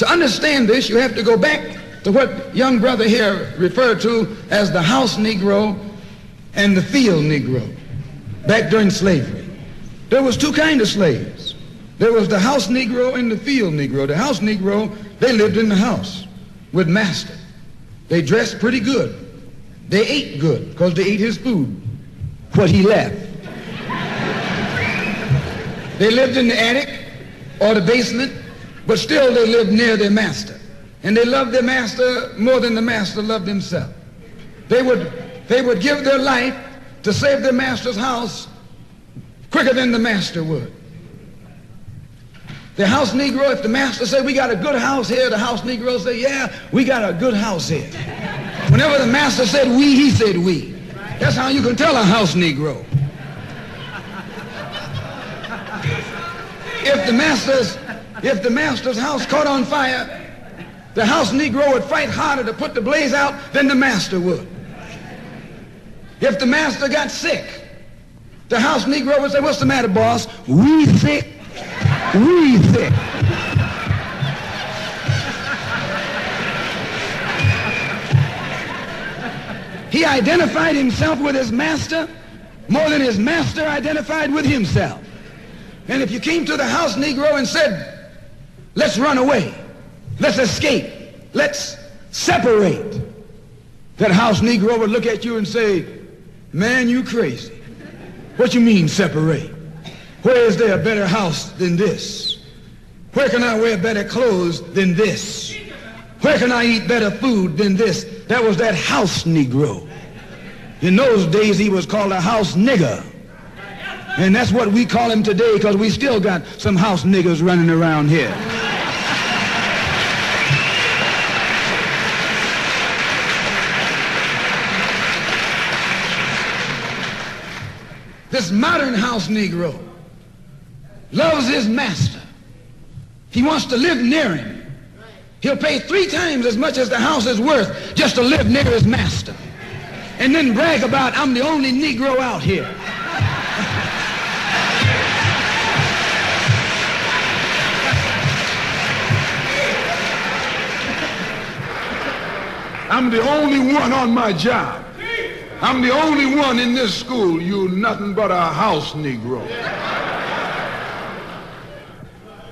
To understand this, you have to go back to what young brother here referred to as the house Negro and the field Negro back during slavery. There was two kinds of slaves. There was the house Negro and the field Negro. The house Negro, they lived in the house with master. They dressed pretty good. They ate good because they ate his food, what he left. They lived in the attic or the basement, but still they lived near their master. And they loved their master more than the master loved himself. They would give their life to save their master's house quicker than the master would. The house Negro, if the master said, we got a good house here, the house Negro said, yeah, we got a good house here. Whenever the master said we, he said we. That's how you can tell a house Negro. If the master's house caught on fire, the house Negro would fight harder to put the blaze out than the master would. If the master got sick, the house Negro would say, what's the matter, boss? We sick. We sick. He identified himself with his master more than his master identified with himself. And if you came to the house Negro and said, let's run away, let's escape, let's separate, that house Negro would look at you and say, man, you crazy. What you mean separate? Where is there a better house than this? Where can I wear better clothes than this? Where can I eat better food than this? That was that house Negro. In those days, he was called a house nigger. And that's what we call him today because we still got some house niggers running around here. This modern house Negro loves his master. He wants to live near him. He'll pay 3 times as much as the house is worth just to live near his master. And then brag about, I'm the only Negro out here. I'm the only one on my job. I'm the only one in this school. You're nothing but a house Negro.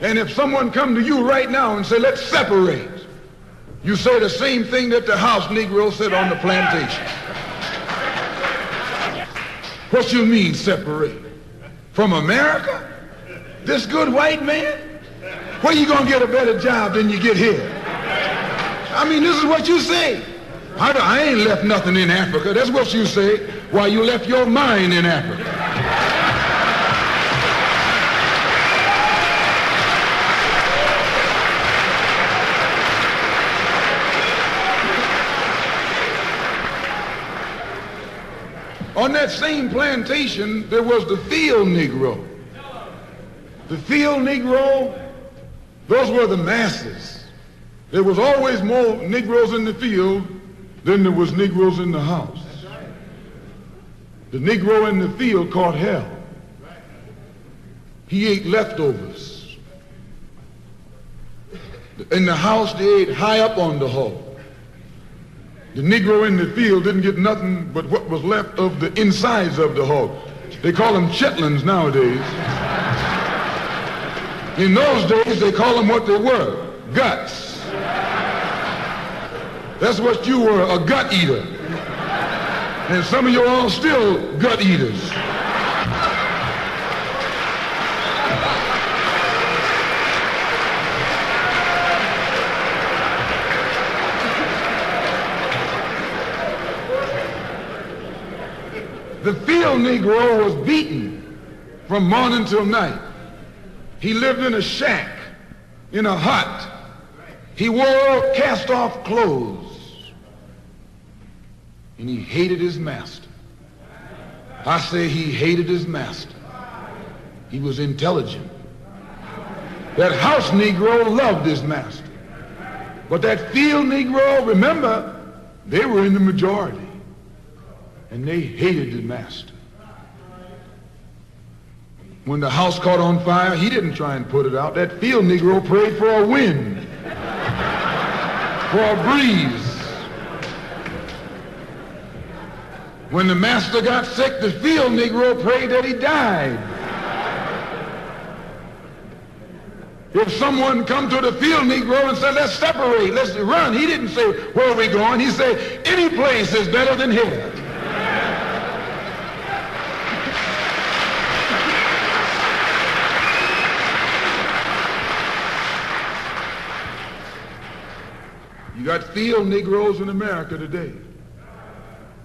And if someone come to you right now and say, let's separate, you say the same thing that the house Negro said on the plantation. What you mean separate? From America? This good white man? Where you gonna get a better job than you get here? I mean, this is what you say. I ain't left nothing in Africa. That's what you say. Why, you left your mind in Africa. On that same plantation, there was the field Negro. The field Negro, those were the masses. There was always more Negroes in the field than there was Negroes in the house. The Negro in the field caught hell. He ate leftovers. In the house, they ate high up on the hog. The Negro in the field didn't get nothing but what was left of the insides of the hog. They call them chitlins nowadays. In those days, they call them what they were, guts. That's what you were, a gut eater. And some of you all still gut eaters. The field Negro was beaten from morning till night. He lived in a shack, in a hut. He wore cast-off clothes. And he hated his master. I say he hated his master. He was intelligent. That house Negro loved his master. But that field Negro, remember, they were in the majority. And they hated the master. When the house caught on fire, he didn't try and put it out. That field Negro prayed for a wind. for a breeze. When the master got sick, the field Negro prayed that he died. If someone come to the field Negro and said, let's separate, let's run, he didn't say, where are we going? He said, any place is better than here. You got field Negroes in America today.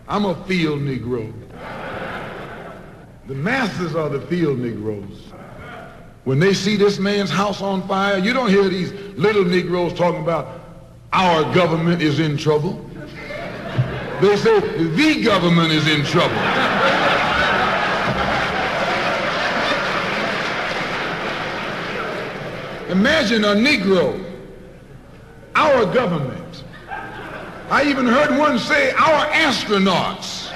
I'm a field Negro. The masses are the field Negroes. When they see this man's house on fire, you don't hear these little Negroes talking about our government is in trouble. They say the government is in trouble. Imagine a Negro, our government. I even heard one say our astronauts.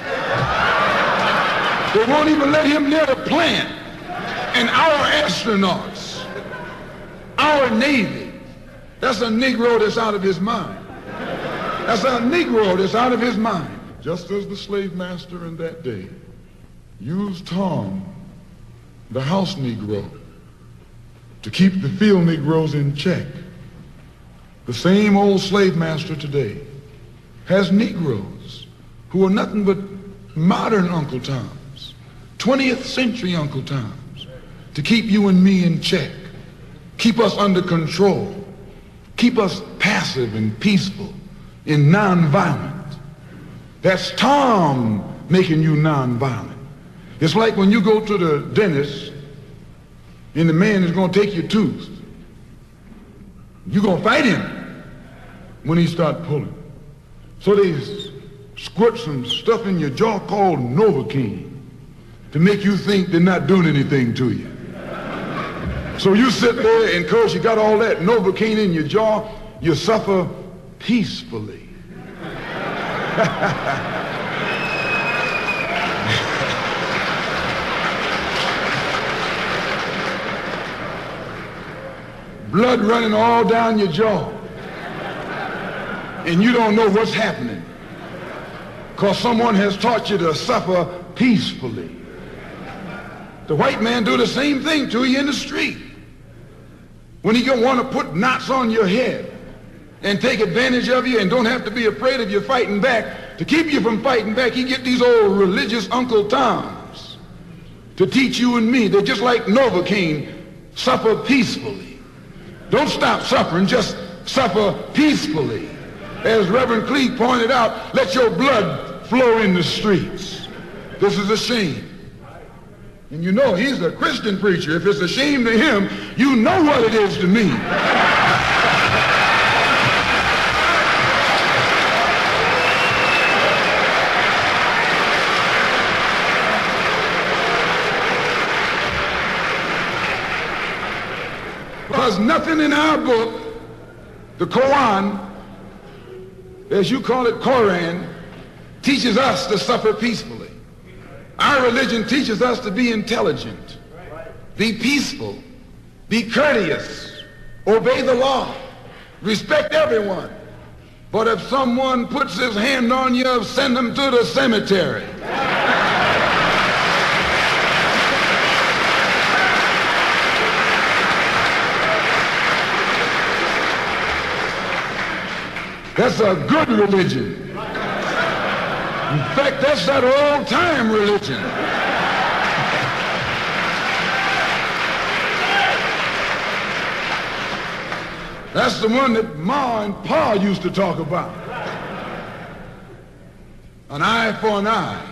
They won't even let him near the plant. And our astronauts, our Navy, that's a Negro that's out of his mind. That's a Negro that's out of his mind. Just as the slave master in that day used Tom, the house Negro, to keep the field Negroes in check, the same old slave master today has Negroes who are nothing but modern Uncle Toms, 20th century Uncle Toms, to keep you and me in check, keep us under control, keep us passive and peaceful and nonviolent. That's Tom making you nonviolent. It's like when you go to the dentist and the man is going to take your tooth. You're going to fight him when he starts pulling. So they squirt some stuff in your jaw called Novocaine to make you think they're not doing anything to you. So you sit there, and because you got all that Novocaine in your jaw, you suffer peacefully. Blood running all down your jaw. And you don't know what's happening because someone has taught you to suffer peacefully. The white man do the same thing to you in the street. When he gonna want to put knots on your head and take advantage of you and don't have to be afraid of you fighting back, to keep you from fighting back, he get these old religious Uncle Toms to teach you and me. They're just like Novocaine, suffer peacefully. Don't stop suffering, just suffer peacefully. As Reverend Cleave pointed out, let your blood flow in the streets. This is a shame. And you know he's a Christian preacher. If it's a shame to him, you know what it is to me. Because nothing in our book, the Quran, as you call it, Koran, teaches us to suffer peacefully. Our religion teaches us to be intelligent, be peaceful, be courteous, obey the law, respect everyone. But if someone puts his hand on you, send him to the cemetery. That's a good religion. In fact, that's that old-time religion. That's the one that Ma and Pa used to talk about. An eye for an eye,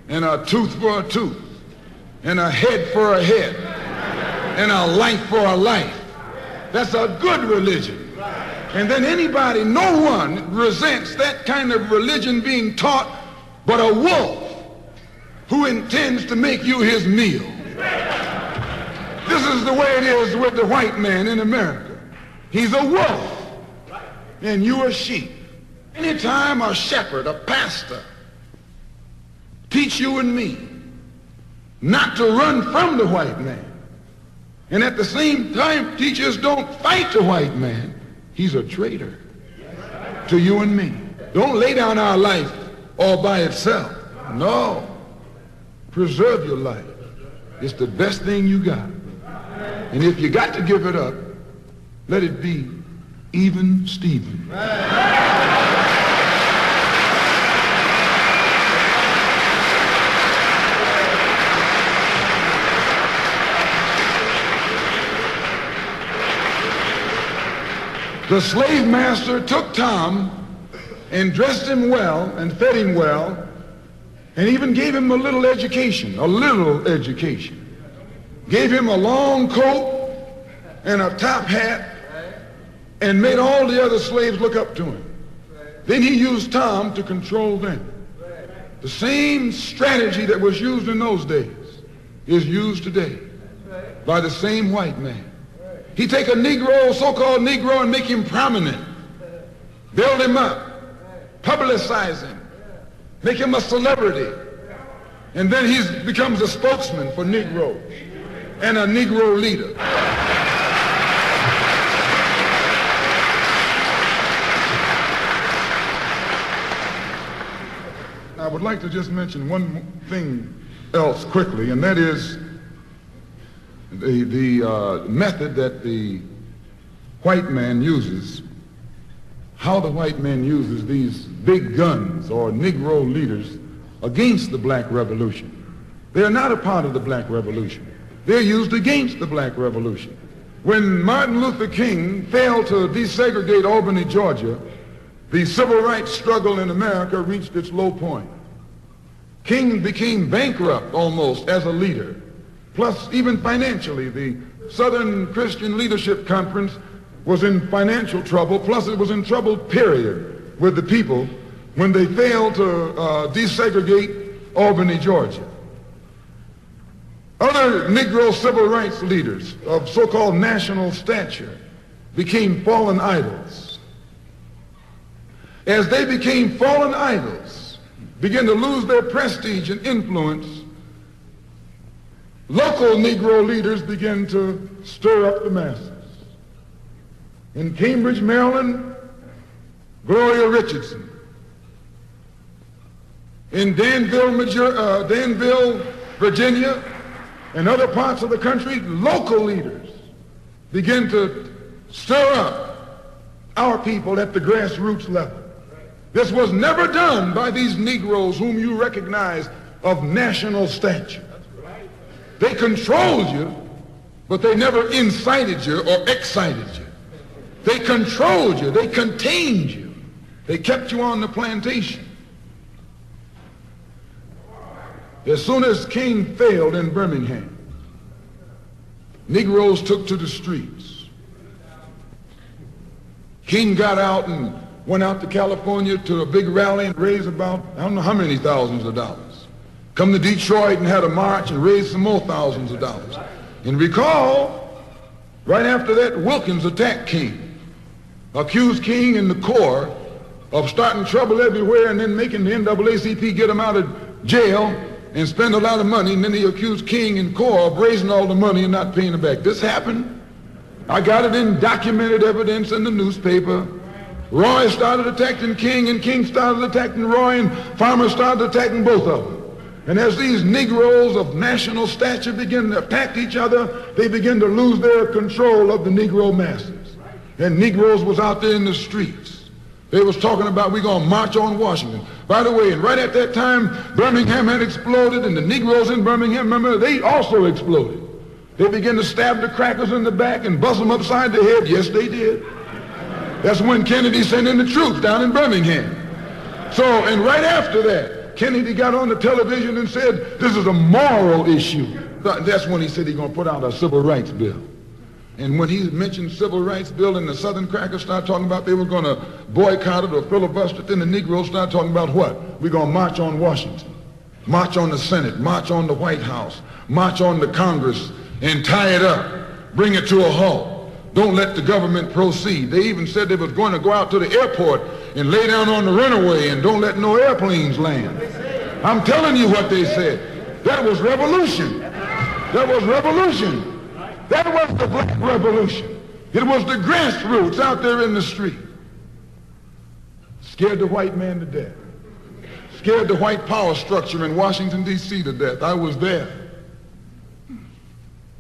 and a tooth for a tooth, and a head for a head, and a life for a life. That's a good religion. And then anybody, no one resents that kind of religion being taught but a wolf who intends to make you his meal. This is the way it is with the white man in America. He's a wolf and you are sheep. Anytime a shepherd, a pastor, teach you and me not to run from the white man, and at the same time teach us don't fight the white man, he's a traitor. to you and me. Don't lay down our life all by itself. No. Preserve your life. It's the best thing you got. And if you got to give it up, let it be even Stephen. The slave master took Tom and dressed him well and fed him well and even gave him a little education. Gave him a long coat and a top hat and made all the other slaves look up to him. Then he used Tom to control them. The same strategy that was used in those days is used today by the same white man. He take a Negro, so-called Negro, and make him prominent. Build him up. Publicize him. Make him a celebrity. And then he becomes a spokesman for Negroes and a Negro leader. I would like to just mention one thing else quickly, and that is the method that the white man uses, how the white man uses these big guns or Negro leaders against the black revolution. They are not a part of the black revolution. They're used against the black revolution. When Martin Luther King failed to desegregate Albany, Georgia, the civil rights struggle in America reached its low point. King became bankrupt almost as a leader. Plus, even financially, the Southern Christian Leadership Conference was in financial trouble, plus it was in trouble, period, with the people when they failed to desegregate Albany, Georgia. Other Negro civil rights leaders of so-called national stature became fallen idols. As they became fallen idols, began to lose their prestige and influence, local Negro leaders began to stir up the masses. In Cambridge, Maryland, Gloria Richardson. In Danville, Virginia, and other parts of the country, local leaders began to stir up our people at the grassroots level. This was never done by these Negroes whom you recognize of national stature. They controlled you, but they never incited you or excited you. They controlled you. They contained you. They kept you on the plantation. As soon as King failed in Birmingham, Negroes took to the streets. King got out and went out to California to a big rally and raised about, I don't know how many thousands of dollars. Come to Detroit and had a march and raised some more thousands of dollars. And recall, right after that, Wilkins attacked King, accused King and the Corps of starting trouble everywhere and then making the NAACP get him out of jail and spend a lot of money, and then he accused King and Corps of raising all the money and not paying it back. This happened. I got it in documented evidence in the newspaper. Roy started attacking King, and King started attacking Roy, and Farmer started attacking both of them. And as these Negroes of national stature begin to attack each other, they begin to lose their control of the Negro masses. And Negroes was out there in the streets. They was talking about, we're going to march on Washington. By the way, and right at that time, Birmingham had exploded, and the Negroes in Birmingham, remember, they also exploded. They began to stab the crackers in the back and bust them upside the head. Yes, they did. That's when Kennedy sent in the troops down in Birmingham. So, and right after that, Kennedy got on the television and said, this is a moral issue. That's when he said he's going to put out a civil rights bill. And when he mentioned civil rights bill and the Southern crackers started talking about they were going to boycott it or filibuster it, then the Negroes started talking about what? We're going to march on Washington, march on the Senate, march on the White House, march on the Congress, and tie it up, bring it to a halt. Don't let the government proceed. They even said they was going to go out to the airport and lay down on the runway and don't let no airplanes land. I'm telling you what they said. That was revolution. That was revolution. That was the black revolution. It was the grassroots out there in the street. Scared the white man to death. Scared the white power structure in Washington, D.C. to death. I was there.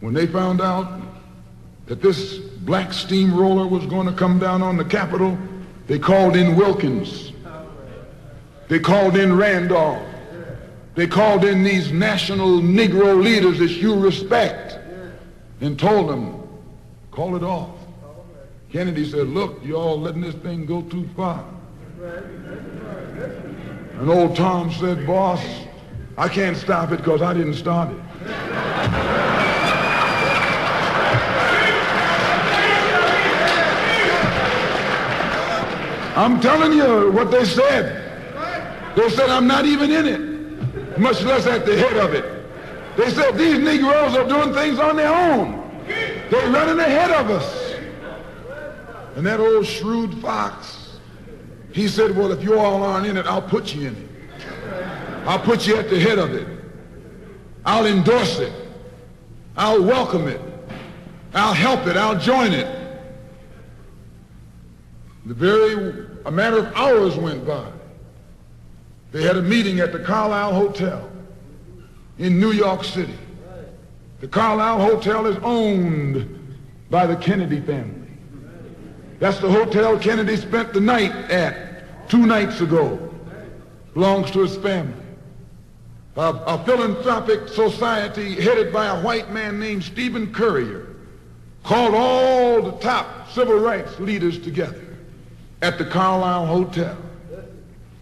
When they found out that this black steamroller was going to come down on the Capitol, they called in Wilkins. They called in Randolph. They called in these national Negro leaders that you respect and told them, call it off. Kennedy said, look, you all letting this thing go too far. And old Tom said, boss, I can't stop it because I didn't start it. I'm telling you what they said. They said, I'm not even in it, much less at the head of it. They said, these Negroes are doing things on their own. They're running ahead of us. And that old shrewd fox, he said, well, if you all aren't in it, I'll put you in it. I'll put you at the head of it. I'll endorse it. I'll welcome it. I'll help it. I'll join it. A matter of hours went by. They had a meeting at the Carlisle Hotel in New York City. The Carlisle Hotel is owned by the Kennedy family. That's the hotel Kennedy spent the night at 2 nights ago. Belongs to his family. A philanthropic society headed by a white man named Stephen Currier called all the top civil rights leaders together at the Carlisle Hotel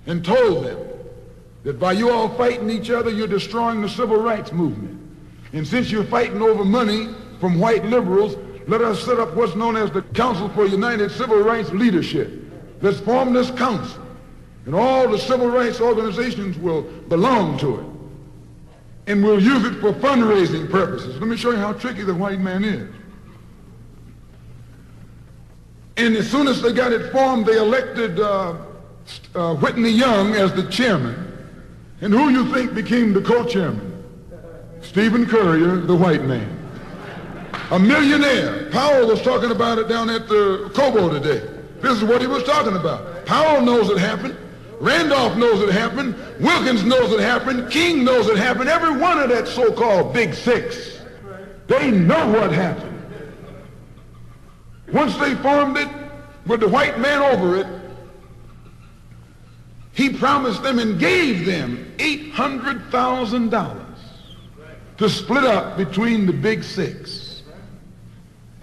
and told them that by you all fighting each other, you're destroying the civil rights movement. And since you're fighting over money from white liberals, let us set up what's known as the Council for United Civil Rights Leadership. Let's form this council, and all the civil rights organizations will belong to it. And we'll use it for fundraising purposes. Let me show you how tricky the white man is. And as soon as they got it formed, they elected Whitney Young as the chairman. And who you think became the co-chairman? Stephen Currier, the white man. A millionaire. Powell was talking about it down at the Cobo today. This is what he was talking about. Powell knows it happened. Randolph knows it happened. Wilkins knows it happened. King knows it happened. Every one of that so-called Big Six. They know what happened. Once they formed it, with the white man over it, he promised them and gave them $800,000 to split up between the Big Six,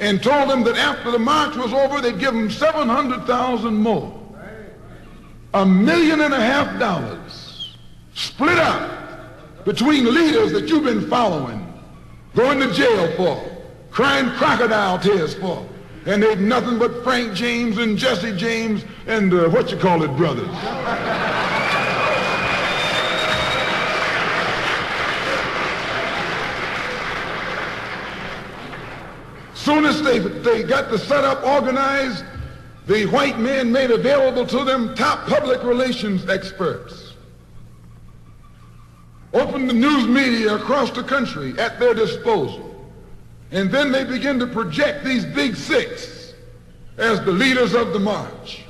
and told them that after the march was over, they'd give them $700,000 more. $1.5 million split up between leaders that you've been following, going to jail for, crying crocodile tears for, and they've nothing but Frank James and Jesse James and brothers. Soon as they got the setup organized, the white men made available to them top public relations experts. Opened the news media across the country at their disposal. And then they began to project these Big Six as the leaders of the march.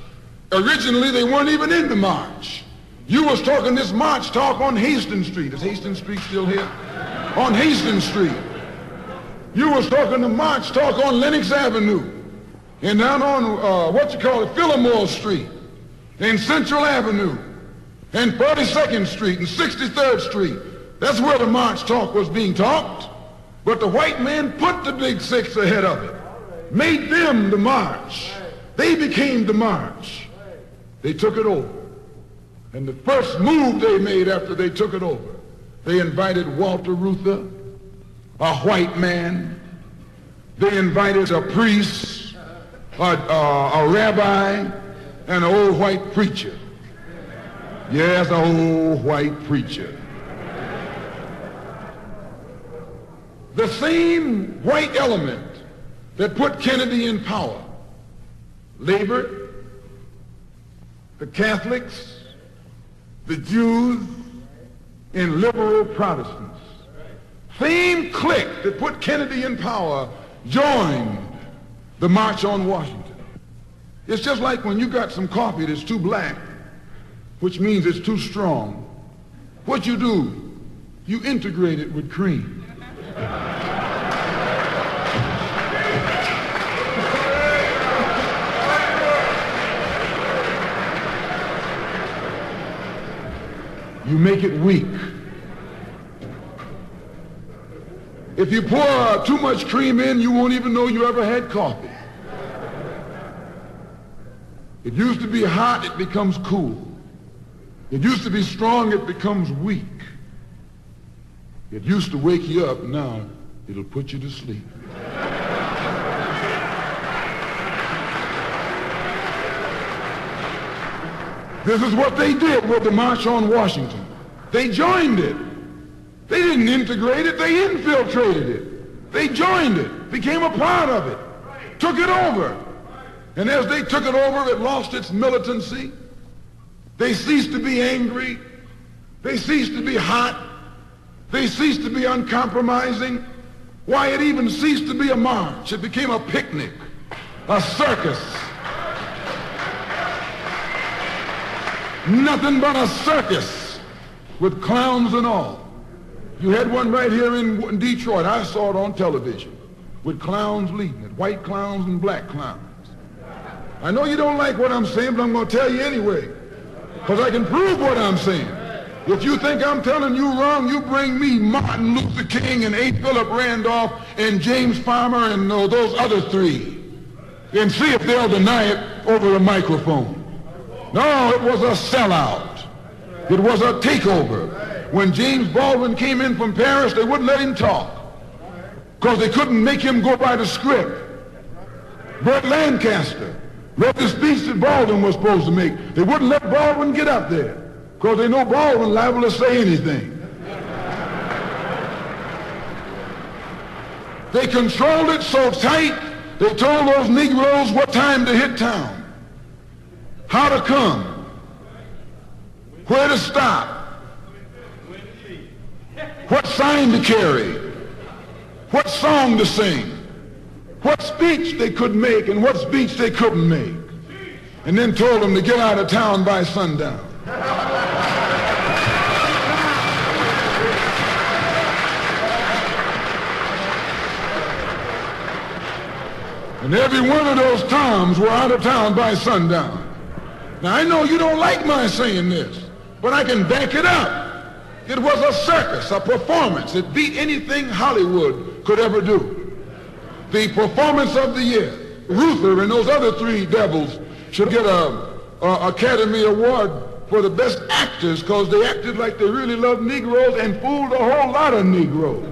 Originally, they weren't even in the march. You was talking this march talk on Hastings Street. Is Hastings Street still here? On Hastings Street. You was talking the march talk on Lenox Avenue. And down on, Fillmore Street. And Central Avenue. And 42nd Street and 63rd Street. That's where the march talk was being talked. But the white man put the Big Six ahead of it, made them the march. They became the march. They took it over. And the first move they made after they took it over, they invited Walter Reuther, a white man. They invited a priest, a rabbi, and an old white preacher. Yes, an old white preacher. The same white element that put Kennedy in power labored, the Catholics, the Jews, and liberal Protestants. Same clique that put Kennedy in power joined the March on Washington. It's just like when you got some coffee that's too black which means it's too strong, what you do, you integrate it with cream. You make it weak. If you pour too much cream in, you won't even know you ever had coffee. It used to be hot, it becomes cool. It used to be strong, it becomes weak. It used to wake you up, now it'll put you to sleep. This is what they did with the March on Washington. They joined it. They didn't integrate it, they infiltrated it. They joined it, became a part of it, took it over. And as they took it over, it lost its militancy. They ceased to be angry. They ceased to be hot. They ceased to be uncompromising. Why, it even ceased to be a march. It became a picnic, a circus. Nothing but a circus with clowns and all. You had one right here in Detroit. I saw it on television with clowns leading it, white clowns and black clowns. I know you don't like what I'm saying, but I'm going to tell you anyway, because I can prove what I'm saying. If you think I'm telling you wrong, you bring me Martin Luther King and A. Philip Randolph and James Farmer and those other three, and see if they'll deny it over a microphone. No, it was a sellout. It was a takeover. When James Baldwin came in from Paris, they wouldn't let him talk because they couldn't make him go by the script. Burt Lancaster read the speech that Baldwin was supposed to make. They wouldn't let Baldwin get up there because they know Baldwin liable to say anything. They controlled it so tight, they told those Negroes what time to hit town, how to come, where to stop, what sign to carry, what song to sing, what speech they could make and what speech they couldn't make, and then told them to get out of town by sundown. And every one of those Toms were out of town by sundown. Now, I know you don't like my saying this, but I can back it up. It was a circus, a performance. It beat anything Hollywood could ever do. The performance of the year. Ruther and those other three devils should get a Academy Award for the best actors because they acted like they really loved Negroes and fooled a whole lot of Negroes.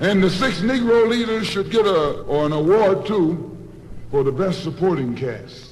And the 6 Negro leaders should get an award too for the best supporting cast.